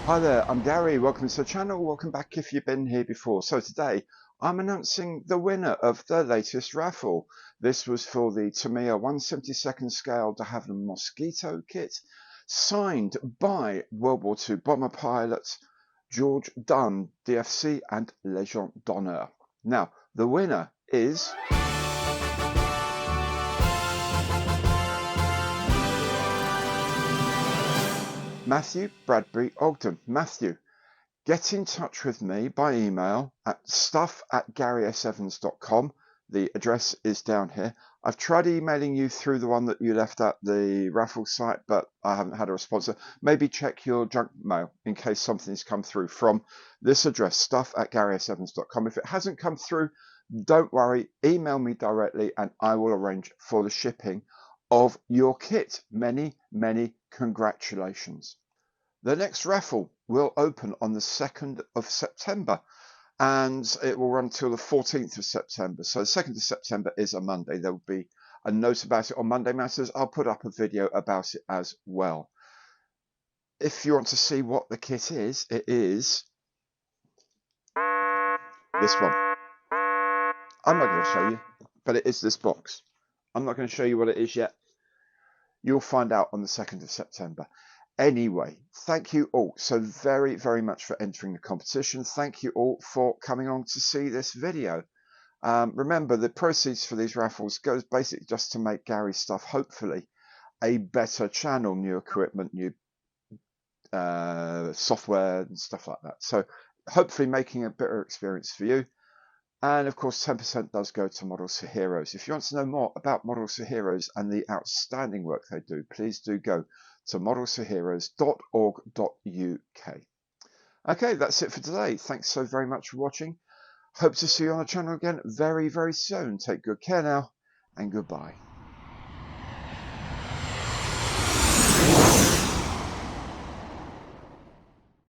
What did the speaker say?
Hi there, I'm Gary. Welcome to the channel. Welcome back if you've been here before. So today I'm announcing the winner of the latest raffle. This was for the Tamiya 1/72 scale de Havilland Mosquito kit, signed by World War II bomber pilot George Dunn, DFC and Legion d'Honneur. Now, the winner is Matthew Bradbury Ogden. Matthew, get in touch with me by email at stuff@garysevans.com. The address is down here. I've tried emailing you through the one that you left at the raffle site, but I haven't had a response. So maybe check your junk mail in case something's come through from this address, stuff@garysevans.com. If it hasn't come through, don't worry. Email me directly and I will arrange for the shipping of your kit. Many, many congratulations. The next raffle will open on the 2nd of September and it will run till the 14th of September. So the 2nd of September is a Monday. There will be a note about it on Monday Matters. I'll put up a video about it as well. If you want to see what the kit is, it is this one. I'm not going to show you, but it is this box. I'm not going to show you what it is yet. You'll find out on the 2nd of September. Anyway, thank you all so very, very much for entering the competition. Thank you all for coming on to see this video. Remember, the proceeds for these raffles goes basically just to make Gary's stuff, hopefully, a better channel, new equipment, new software and stuff like that. So hopefully making a better experience for you. And of course, 10% does go to Models for Heroes. If you want to know more about Models for Heroes and the outstanding work they do, please do go to modelsforheroes.org.uk. Okay, that's it for today. Thanks so very much for watching. Hope to see you on the channel again very, very soon. Take good care now and goodbye.